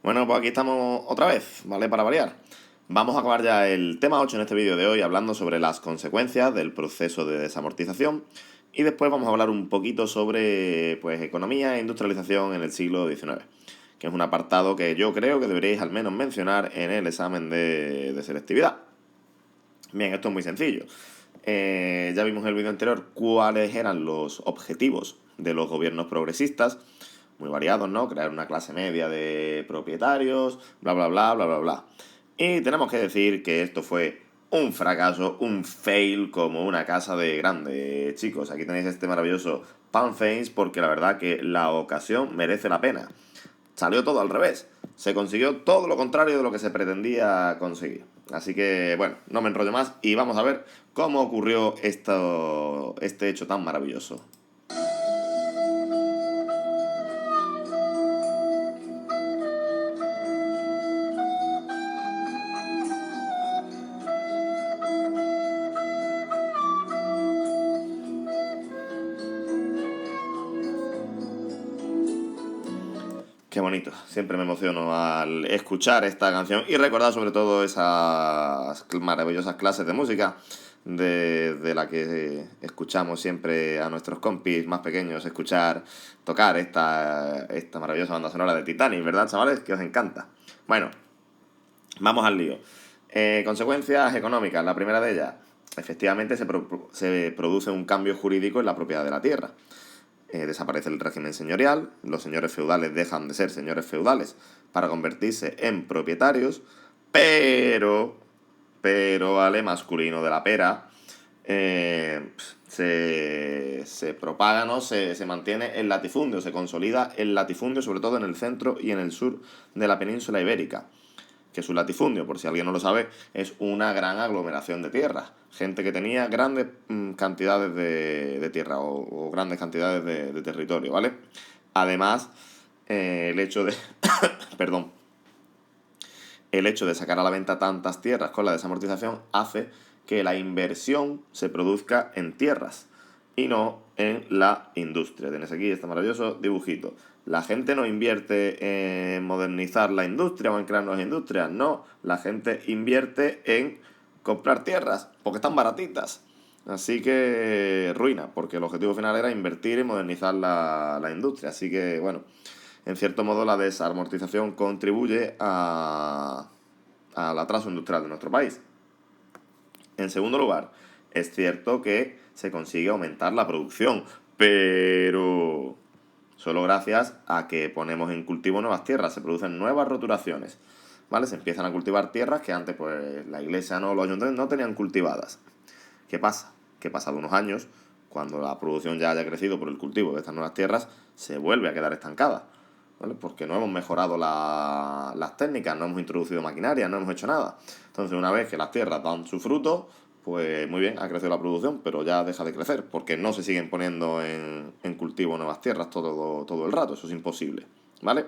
Bueno, pues aquí estamos otra vez, ¿vale? Para variar. Vamos a acabar ya el tema 8 en este vídeo de hoy hablando sobre las consecuencias del proceso de desamortización y después vamos a hablar un poquito sobre pues, economía e industrialización en el siglo XIX, que es un apartado que yo creo que deberíais al menos mencionar en el examen de selectividad. Bien, esto es muy sencillo. Ya vimos en el vídeo anterior cuáles eran los objetivos de los gobiernos progresistas, muy variados, ¿no? Crear una clase media de propietarios, bla, bla, bla, bla, bla, bla. Y tenemos que decir que esto fue un fracaso, un fail como una casa de grande. Chicos, aquí tenéis este maravilloso pan face porque la verdad que la ocasión merece la pena. Salió todo al revés. Se consiguió todo lo contrario de lo que se pretendía conseguir. Así que, bueno, no me enrollo más y vamos a ver cómo ocurrió este hecho tan maravilloso. Qué bonito, siempre me emociono al escuchar esta canción y recordar sobre todo esas maravillosas clases de música de la que escuchamos siempre a nuestros compis más pequeños escuchar tocar esta maravillosa banda sonora de Titanic, ¿verdad, chavales? Que os encanta. Bueno, vamos al lío. Consecuencias económicas, la primera de ellas, efectivamente se produce un cambio jurídico en la propiedad de la tierra. Desaparece el régimen señorial, los señores feudales dejan de ser señores feudales para convertirse en propietarios, pero vale, masculino de la pera, se propaga, ¿no? Se mantiene el latifundio, se consolida el latifundio, sobre todo en el centro y en el sur de la península ibérica. Que su latifundio, por si alguien no lo sabe, es una gran aglomeración de tierras. Gente que tenía grandes cantidades de tierra o grandes cantidades de territorio, ¿vale? Además, el hecho de... perdón. El hecho de sacar a la venta tantas tierras con la desamortización hace que la inversión se produzca en tierras y no en la industria. Tienes aquí este maravilloso dibujito. La gente no invierte en modernizar la industria o en crear nuevas industrias, no. La gente invierte en comprar tierras porque están baratitas. Así que ruina, porque el objetivo final era invertir y modernizar la industria. Así que, bueno, en cierto modo la desamortización contribuye al atraso industrial de nuestro país. En segundo lugar, es cierto que se consigue aumentar la producción, pero solo gracias a que ponemos en cultivo nuevas tierras, se producen nuevas roturaciones, ¿vale? Se empiezan a cultivar tierras que antes pues la iglesia no, los ayuntamientos no tenían cultivadas. ¿Qué pasa? Que pasados unos años, cuando la producción ya haya crecido por el cultivo de estas nuevas tierras, se vuelve a quedar estancada, ¿vale? Porque no hemos mejorado las técnicas, no hemos introducido maquinaria, no hemos hecho nada. Entonces, una vez que las tierras dan su fruto, pues muy bien, ha crecido la producción, pero ya deja de crecer, porque no se siguen poniendo en cultivo nuevas tierras todo el rato, eso es imposible, ¿vale?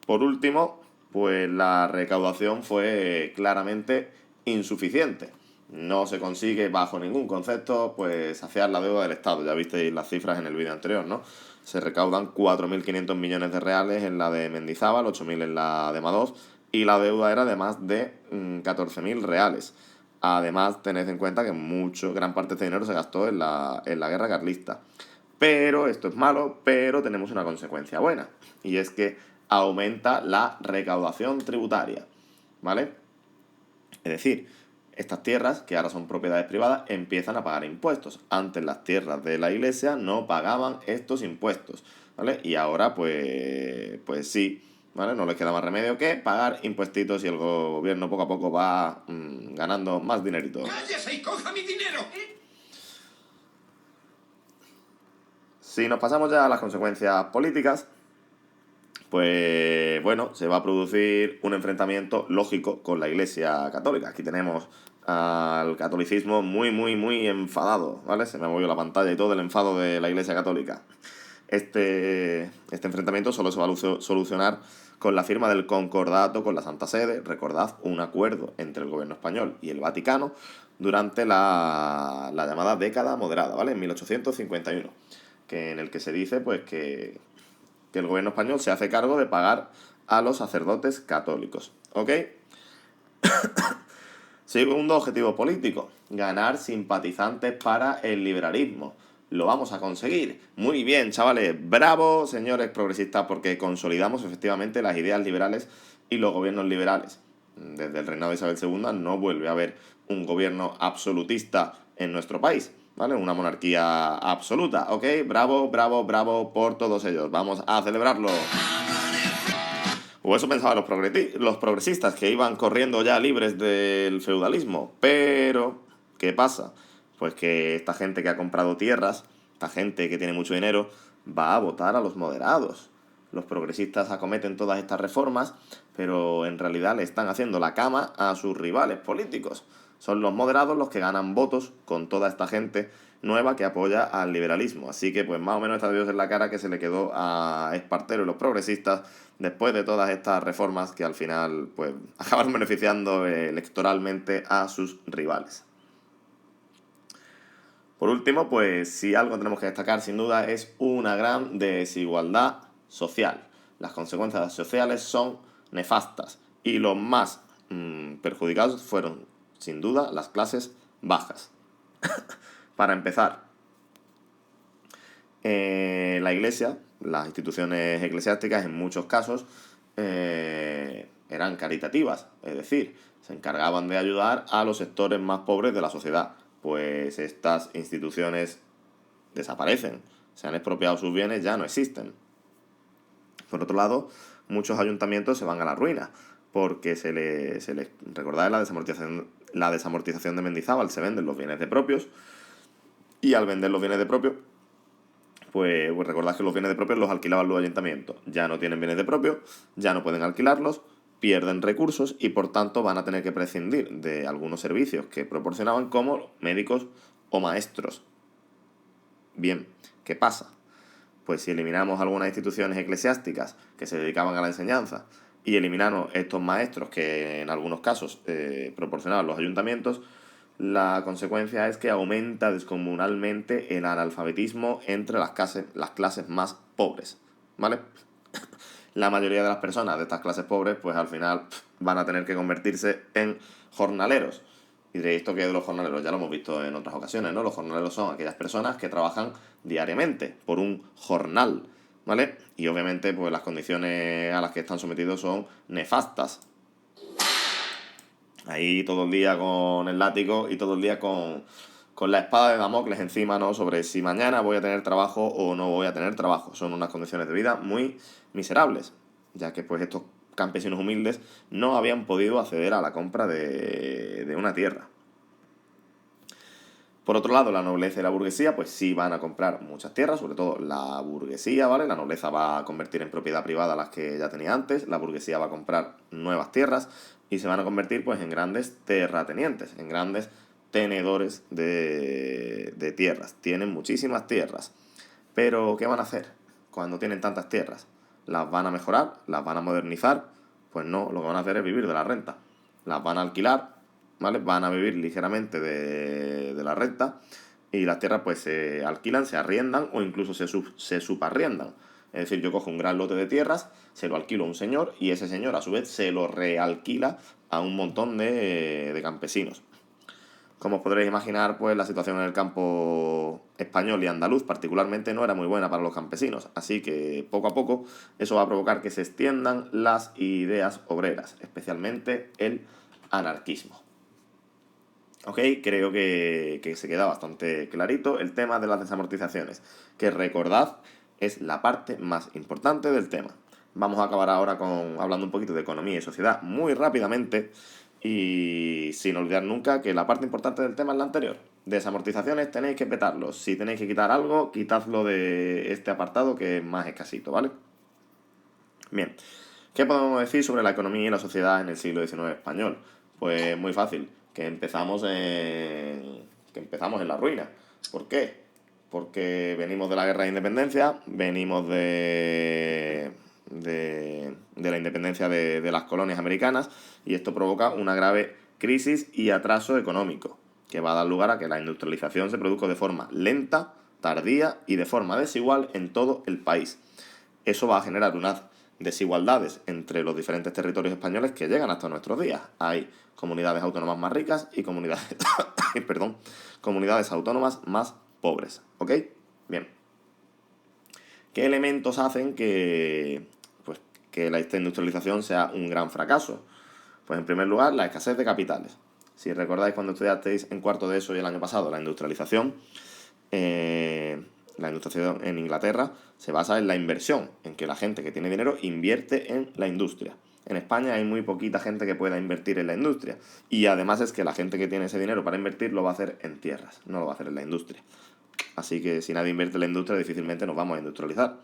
Por último, pues la recaudación fue claramente insuficiente. No se consigue bajo ningún concepto pues saciar la deuda del Estado. Ya visteis las cifras en el vídeo anterior, ¿no? Se recaudan 4.500 millones de reales en la de Mendizábal, 8.000 en la de Madoz y la deuda era de más de 14.000 reales. Además, tened en cuenta que gran parte de este dinero se gastó en la guerra carlista. Pero esto es malo, pero tenemos una consecuencia buena. Y es que aumenta la recaudación tributaria, ¿vale? Es decir, estas tierras, que ahora son propiedades privadas, empiezan a pagar impuestos. Antes las tierras de la iglesia no pagaban estos impuestos, ¿vale? Y ahora, pues sí, ¿vale? No les queda más remedio que pagar impuestitos y el gobierno poco a poco va ganando más dinerito. ¡Cállese y coja mi dinero! Si nos pasamos ya a las consecuencias políticas, pues bueno, se va a producir un enfrentamiento lógico con la Iglesia Católica. Aquí tenemos al catolicismo muy enfadado, ¿vale? Se me ha movido la pantalla y todo el enfado de la Iglesia Católica. Este enfrentamiento solo se va a solucionar con la firma del concordato con la Santa Sede, recordad, un acuerdo entre el gobierno español y el Vaticano durante la llamada década moderada, ¿vale? En 1851, en el que se dice pues que el gobierno español se hace cargo de pagar a los sacerdotes católicos. ¿Ok? Segundo objetivo político, ganar simpatizantes para el liberalismo. Lo vamos a conseguir. Muy bien, chavales. Bravo, señores progresistas, porque consolidamos efectivamente las ideas liberales y los gobiernos liberales. Desde el reinado de Isabel II no vuelve a haber un gobierno absolutista en nuestro país, ¿vale? Una monarquía absoluta, ¿ok? Bravo, bravo, bravo por todos ellos. Vamos a celebrarlo. O eso pensaban los progresistas, que iban corriendo ya libres del feudalismo. Pero, ¿qué pasa? Pues que esta gente que ha comprado tierras, esta gente que tiene mucho dinero, va a votar a los moderados. Los progresistas acometen todas estas reformas, pero en realidad le están haciendo la cama a sus rivales políticos. Son los moderados los que ganan votos con toda esta gente nueva que apoya al liberalismo. Así que pues más o menos está Dios en la cara que se le quedó a Espartero y los progresistas después de todas estas reformas que al final pues acabaron beneficiando electoralmente a sus rivales. Por último, pues si algo tenemos que destacar sin duda es una gran desigualdad social. Las consecuencias sociales son nefastas y los más perjudicados fueron sin duda las clases bajas. Para empezar, la Iglesia, las instituciones eclesiásticas en muchos casos eran caritativas, es decir, se encargaban de ayudar a los sectores más pobres de la sociedad. Pues estas instituciones desaparecen, se han expropiado sus bienes, ya no existen. Por otro lado, muchos ayuntamientos se van a la ruina, porque se les recordáis la desamortización de Mendizábal, se venden los bienes de propios, y al vender los bienes de propios, pues recordad que los bienes de propios los alquilaban los ayuntamientos. Ya no tienen bienes de propios, ya no pueden alquilarlos, pierden recursos y por tanto van a tener que prescindir de algunos servicios que proporcionaban como médicos o maestros. Bien, ¿qué pasa? Pues si eliminamos algunas instituciones eclesiásticas que se dedicaban a la enseñanza y eliminamos estos maestros que en algunos casos proporcionaban los ayuntamientos, la consecuencia es que aumenta descomunalmente el analfabetismo entre las clases más pobres, ¿vale? La mayoría de las personas de estas clases pobres, pues al final van a tener que convertirse en jornaleros. Y de esto que de los jornaleros ya lo hemos visto en otras ocasiones, ¿no? Los jornaleros son aquellas personas que trabajan diariamente por un jornal, ¿vale? Y obviamente, pues las condiciones a las que están sometidos son nefastas. Ahí todo el día con el látigo y todo el día con la espada de Damocles encima, ¿no? Sobre si mañana voy a tener trabajo o no voy a tener trabajo. Son unas condiciones de vida muy miserables, ya que pues estos campesinos humildes no habían podido acceder a la compra de una tierra. Por otro lado, la nobleza y la burguesía, pues sí van a comprar muchas tierras, sobre todo la burguesía, ¿vale? La nobleza va a convertir en propiedad privada las que ya tenía antes, la burguesía va a comprar nuevas tierras y se van a convertir pues en grandes terratenientes, en grandes tenedores de tierras. Tienen muchísimas tierras. Pero, ¿qué van a hacer cuando tienen tantas tierras? ¿Las van a mejorar? ¿Las van a modernizar? Pues no, lo que van a hacer es vivir de la renta. Las van a alquilar, ¿vale? Van a vivir ligeramente de la renta y las tierras pues se alquilan, se arriendan o incluso se subarriendan. Es decir, yo cojo un gran lote de tierras, se lo alquilo a un señor y ese señor a su vez se lo realquila a un montón de campesinos. Como os podréis imaginar, pues la situación en el campo español y andaluz particularmente no era muy buena para los campesinos, así que poco a poco eso va a provocar que se extiendan las ideas obreras, especialmente el anarquismo. Ok, creo que se queda bastante clarito el tema de las desamortizaciones, que recordad es la parte más importante del tema. Vamos a acabar ahora hablando un poquito de economía y sociedad muy rápidamente y sin olvidar nunca que la parte importante del tema es la anterior. Desamortizaciones tenéis que petarlos. Si tenéis que quitar algo, quitadlo de este apartado que es más escasito, ¿vale? Bien, ¿qué podemos decir sobre la economía y la sociedad en el siglo XIX español? Pues muy fácil, que empezamos en la ruina. ¿Por qué? Porque venimos de la guerra de independencia, venimos de la independencia de las colonias americanas y esto provoca una grave crisis y atraso económico que va a dar lugar a que la industrialización se produzca de forma lenta, tardía y de forma desigual en todo el país. Eso va a generar unas desigualdades entre los diferentes territorios españoles que llegan hasta nuestros días. Hay comunidades autónomas más ricas y comunidades, comunidades autónomas más pobres. ¿Ok? Bien. ¿Qué elementos hacen que esta industrialización sea un gran fracaso? Pues en primer lugar, la escasez de capitales. Si recordáis cuando estudiasteis en cuarto de eso y el año pasado la industrialización en Inglaterra se basa en la inversión, en que la gente que tiene dinero invierte en la industria. En España hay muy poquita gente que pueda invertir en la industria. Y además es que la gente que tiene ese dinero para invertir lo va a hacer en tierras, no lo va a hacer en la industria. Así que si nadie invierte en la industria, difícilmente nos vamos a industrializar.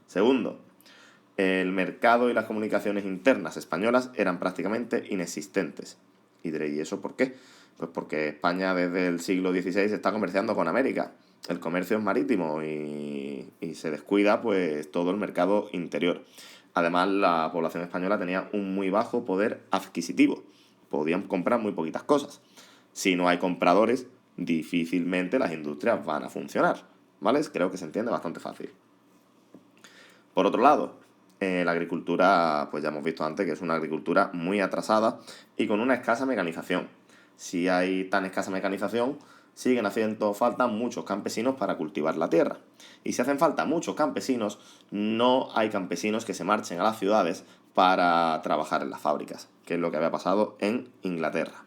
Segundo, el mercado y las comunicaciones internas españolas eran prácticamente inexistentes. Y diréis, ¿y eso por qué? Pues porque España desde el siglo XVI está comerciando con América. El comercio es marítimo y se descuida pues todo el mercado interior. Además, la población española tenía un muy bajo poder adquisitivo. Podían comprar muy poquitas cosas. Si no hay compradores, difícilmente las industrias van a funcionar. ¿Vale? Creo que se entiende bastante fácil. Por otro lado, la agricultura, pues ya hemos visto antes que es una agricultura muy atrasada y con una escasa mecanización. Si hay tan escasa mecanización, siguen haciendo falta muchos campesinos para cultivar la tierra. Y si hacen falta muchos campesinos, no hay campesinos que se marchen a las ciudades para trabajar en las fábricas, que es lo que había pasado en Inglaterra.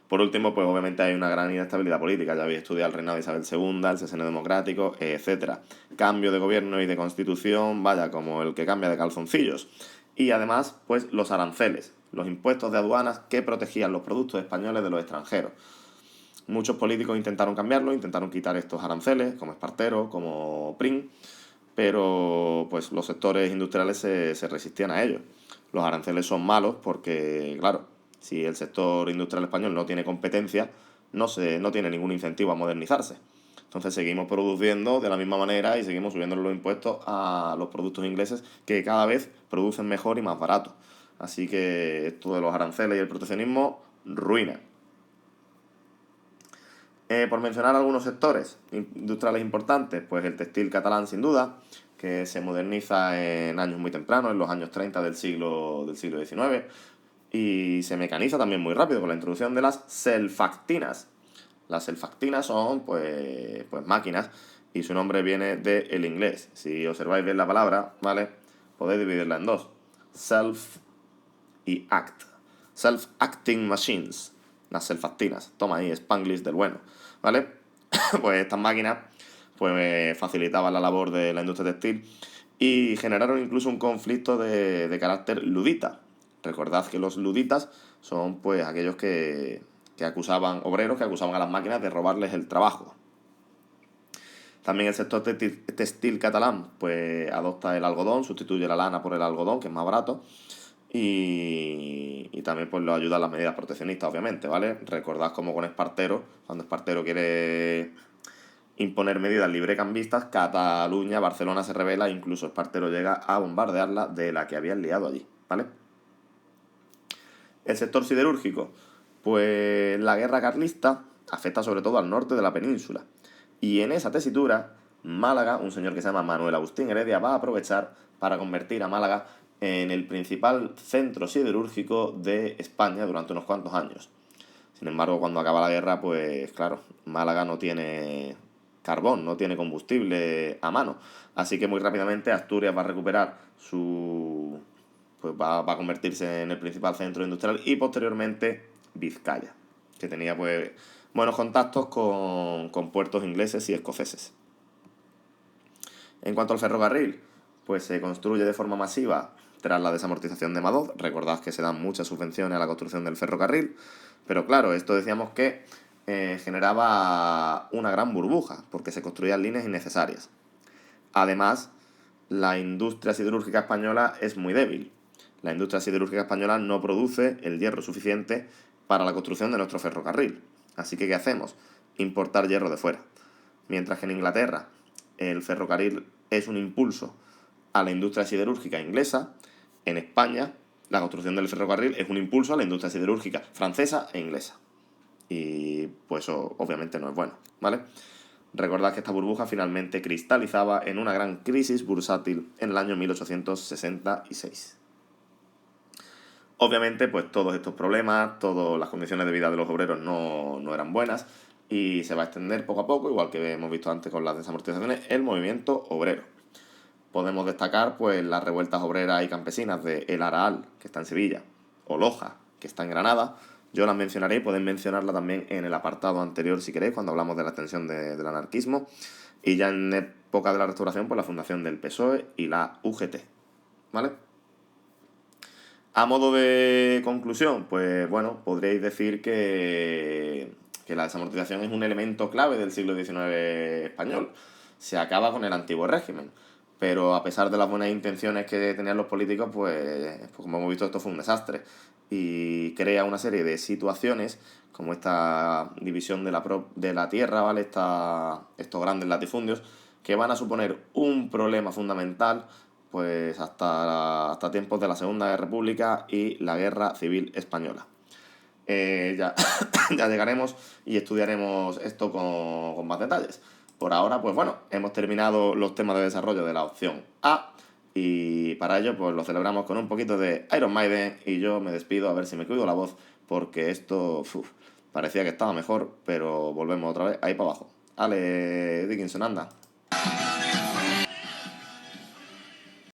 Por último, pues obviamente hay una gran inestabilidad política. Ya habéis estudiado el reinado de Isabel II, el sexenio democrático, etc. Cambio de gobierno y de constitución, vaya, como el que cambia de calzoncillos. Y además, pues los aranceles, los impuestos de aduanas que protegían los productos españoles de los extranjeros. Muchos políticos intentaron cambiarlo, intentaron quitar estos aranceles, como Espartero, como Prim, pero pues los sectores industriales se resistían a ello. Los aranceles son malos porque, claro, si el sector industrial español no tiene competencia, no tiene ningún incentivo a modernizarse. Entonces seguimos produciendo de la misma manera y seguimos subiendo los impuestos a los productos ingleses que cada vez producen mejor y más barato. Así que esto de los aranceles y el proteccionismo ruina. Por mencionar algunos sectores industriales importantes, pues el textil catalán sin duda, que se moderniza en años muy tempranos, en los años 30 del siglo XIX, y se mecaniza también muy rápido con la introducción de las selfactinas. Las selfactinas son pues máquinas y su nombre viene del inglés. Si observáis bien la palabra, ¿vale? Podéis dividirla en dos. Self y act. Self-acting machines. Las selfactinas. Toma ahí, Spanglish del bueno. ¿Vale? Pues estas máquinas pues facilitaban la labor de la industria textil y generaron incluso un conflicto de carácter ludita. Recordad que los luditas son pues aquellos que acusaban, obreros que acusaban a las máquinas de robarles el trabajo. También el sector textil catalán pues adopta el algodón, sustituye la lana por el algodón, que es más barato, y también pues lo ayuda a las medidas proteccionistas, obviamente, ¿vale? Recordad como con Espartero, cuando Espartero quiere imponer medidas librecambistas, Cataluña, Barcelona se rebela, incluso Espartero llega a bombardearla de la que habían liado allí, ¿vale? El sector siderúrgico, pues la guerra carlista afecta sobre todo al norte de la península. Y en esa tesitura, Málaga, un señor que se llama Manuel Agustín Heredia, va a aprovechar para convertir a Málaga en el principal centro siderúrgico de España durante unos cuantos años. Sin embargo, cuando acaba la guerra, pues claro, Málaga no tiene carbón, no tiene combustible a mano. Así que muy rápidamente Asturias va a recuperar pues va a convertirse en el principal centro industrial y posteriormente Vizcaya, que tenía pues buenos contactos con puertos ingleses y escoceses. En cuanto al ferrocarril, pues se construye de forma masiva tras la desamortización de Madoz. Recordad que se dan muchas subvenciones a la construcción del ferrocarril, pero claro, esto decíamos que generaba una gran burbuja, porque se construían líneas innecesarias. Además, la industria siderúrgica española es muy débil. La industria siderúrgica española no produce el hierro suficiente para la construcción de nuestro ferrocarril. Así que, ¿qué hacemos? Importar hierro de fuera. Mientras que en Inglaterra el ferrocarril es un impulso a la industria siderúrgica inglesa, en España la construcción del ferrocarril es un impulso a la industria siderúrgica francesa e inglesa. Y pues eso obviamente no es bueno, ¿vale? Recordad que esta burbuja finalmente cristalizaba en una gran crisis bursátil en el año 1866. Obviamente, pues todos estos problemas, todas las condiciones de vida de los obreros no eran buenas y se va a extender poco a poco, igual que hemos visto antes con las desamortizaciones, el movimiento obrero. Podemos destacar pues las revueltas obreras y campesinas de El Araal, que está en Sevilla, o Loja, que está en Granada. Yo las mencionaré y pueden mencionarla también en el apartado anterior si queréis, cuando hablamos de la extensión del anarquismo. Y ya en época de la Restauración, pues la fundación del PSOE y la UGT. ¿Vale? A modo de conclusión, pues bueno, podréis decir que la desamortización es un elemento clave del siglo XIX español. Se acaba con el antiguo régimen. Pero a pesar de las buenas intenciones que tenían los políticos, pues como hemos visto, esto fue un desastre. Y crea una serie de situaciones, como esta división de la tierra, ¿vale? Estos grandes latifundios, que van a suponer un problema fundamental pues hasta tiempos de la Segunda República y la Guerra Civil Española. Ya, ya llegaremos y estudiaremos esto con más detalles. Por ahora, pues bueno, hemos terminado los temas de desarrollo de la opción A y para ello pues lo celebramos con un poquito de Iron Maiden y yo me despido a ver si me cuido la voz porque esto parecía que estaba mejor, pero volvemos otra vez ahí para abajo. Ale Dickinson, anda.